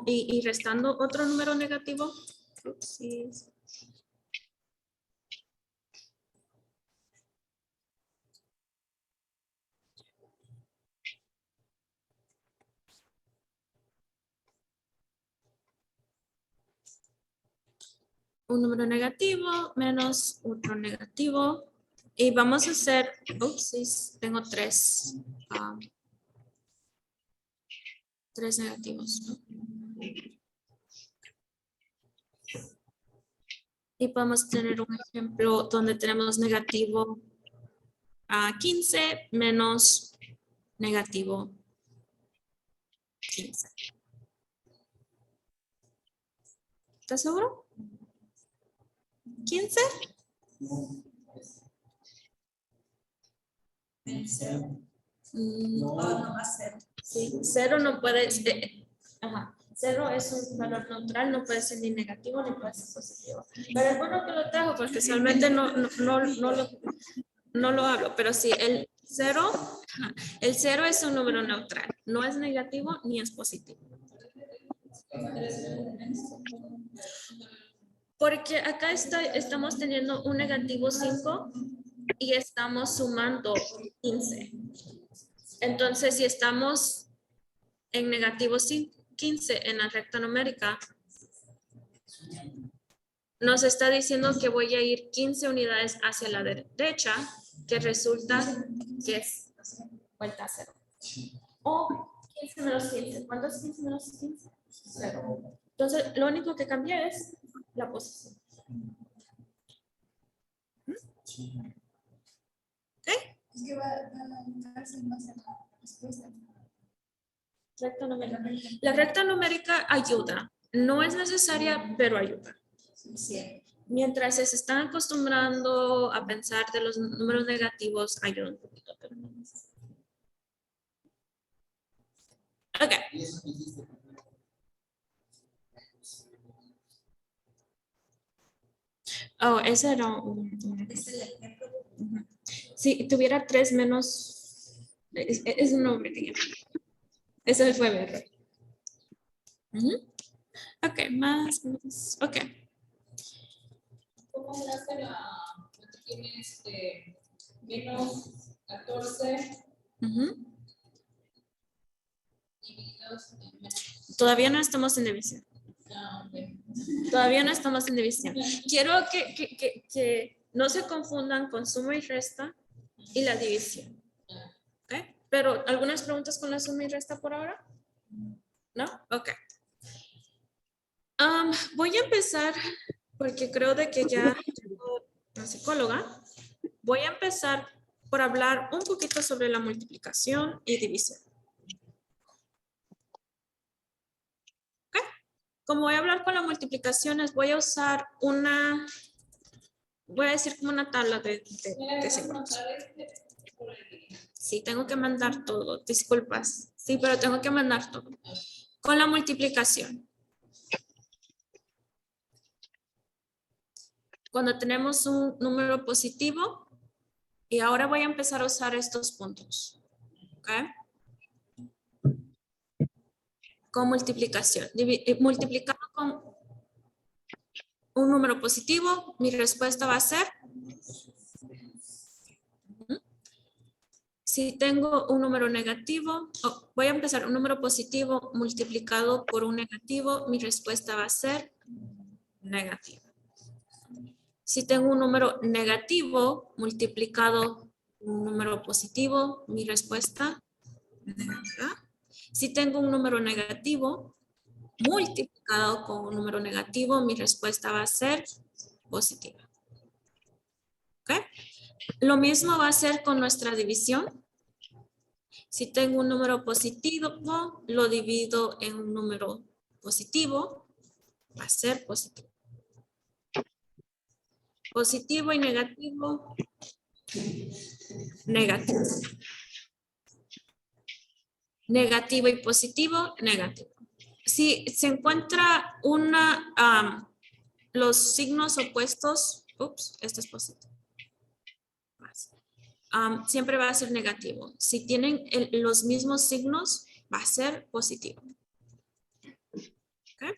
y restando otro número negativo. Upsis. Un número negativo menos otro negativo. Y vamos a hacer, upsis, tengo tres negativos, ¿no? Y podemos tener un ejemplo donde tenemos negativo 15 menos negativo 15. ¿Estás seguro? ¿15? No, no va a ser. Sí, 0 no puede ser. Ajá. 0 es un valor neutral, no puede ser ni negativo ni puede ser positivo. Pero es bueno que lo trajo porque usualmente no lo hablo, pero sí, el 0 es un número neutral, no es negativo ni es positivo. Porque acá estamos teniendo un negativo 5 y estamos sumando 15. Entonces, si estamos en negativo 15 en la recta numérica, nos está diciendo que voy a ir 15 unidades hacia la derecha, que resulta que es vuelta a 0. O 15 menos 15. ¿Cuánto es 15 menos 15? 0. Entonces, lo único que cambia es la posición. ¿Ok? Es que va a darse más en la respuesta. Recta numérica. La recta numérica ayuda. No es necesaria, pero ayuda. Sí. Mientras se están acostumbrando a pensar de los números negativos, ayuda un poquito, pero no es. Ok. Oh, ese era un Es el ejemplo. Ujú. Si tuviera 3 menos, es un nombre. Ese fue mi error. Ok, más. Ok. ¿Cómo se hace cuando tienes menos 14 divididos en menos? Todavía no estamos en división. Todavía no estamos en división. Quiero que no se confundan con suma y resta y la división. ¿Okay? Pero, ¿algunas preguntas con la suma y resta por ahora? ¿No? Ok. Voy a empezar, porque creo de que ya tengo una psicóloga. Voy a empezar por hablar un poquito sobre la multiplicación y división. ¿Ok? Como voy a hablar con las multiplicaciones, voy a usar voy a decir como una tabla de símbolos. Sí, tengo que mandar todo, disculpas. Sí, pero tengo que mandar todo. Con la multiplicación. Cuando tenemos un número positivo, y ahora voy a empezar a usar estos puntos. ¿Ok? Con multiplicación. Multiplicado con un número positivo, mi respuesta va a ser. Si tengo un número negativo, voy a empezar un número positivo multiplicado por un negativo, mi respuesta va a ser negativa. Si tengo un número negativo multiplicado por un número positivo, mi respuesta negativa. Si tengo un número negativo multiplicado con un número negativo, mi respuesta va a ser positiva. ¿Ok? Lo mismo va a ser con nuestra división. Si tengo un número positivo, lo divido en un número positivo, va a ser positivo. Positivo y negativo. Negativo. Negativo y positivo, negativo. Si se encuentra los signos opuestos, este es positivo. Siempre va a ser negativo. Si tienen los mismos signos, va a ser positivo. ¿Okay?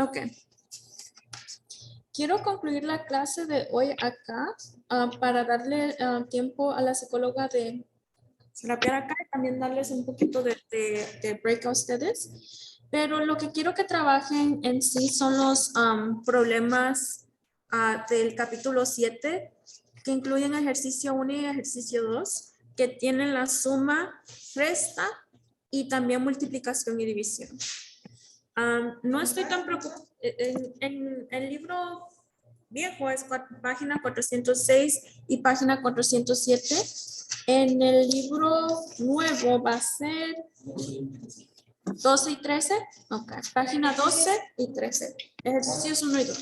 Ok. Quiero concluir la clase de hoy acá para darle tiempo a la psicóloga de rapear acá y también darles un poquito de break a ustedes. Pero lo que quiero que trabajen en sí son los problemas del capítulo 7, que incluyen ejercicio 1 y ejercicio 2, que tienen la suma, resta y también multiplicación y división. No estoy tan preocupada. En el libro viejo es página 406 y página 407. En el libro nuevo va a ser 12 y 13. Ok, página 12 y 13. Ejercicios 1 y 2.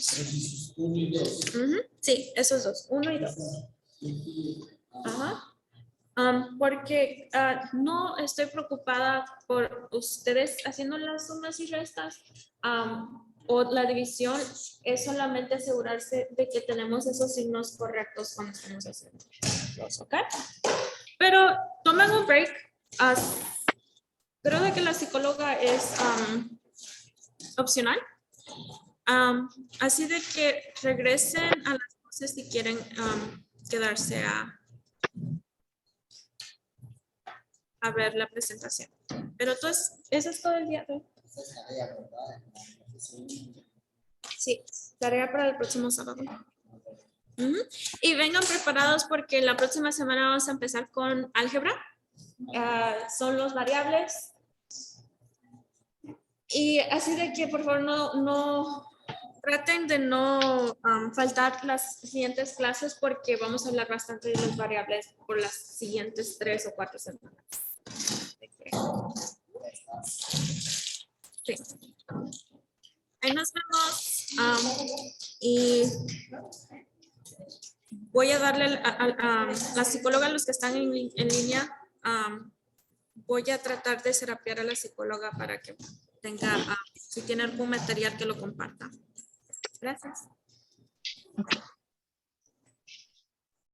Sí, esos dos, 1 y 2. Ajá. Porque no estoy preocupada por ustedes haciendo las sumas y restas o la división, es solamente asegurarse de que tenemos esos signos correctos cuando estamos haciendo los, ¿ok? Pero tomen un break. Creo que la psicóloga es opcional. Así de que regresen a las clases si quieren quedarse a ver la presentación. Pero entonces, eso es todo el día de hoy. Sí, tarea para el próximo sábado. Y vengan preparados porque la próxima semana vamos a empezar con álgebra. Son los variables. Y así de que por favor no traten de no faltar las siguientes clases porque vamos a hablar bastante de las variables por las siguientes 3 o 4 semanas. Sí. Ahí nos vemos. Y voy a darle a la psicóloga, a los que están en línea, voy a tratar de serapiar a la psicóloga para que tenga, si tiene algún material que lo comparta. Gracias.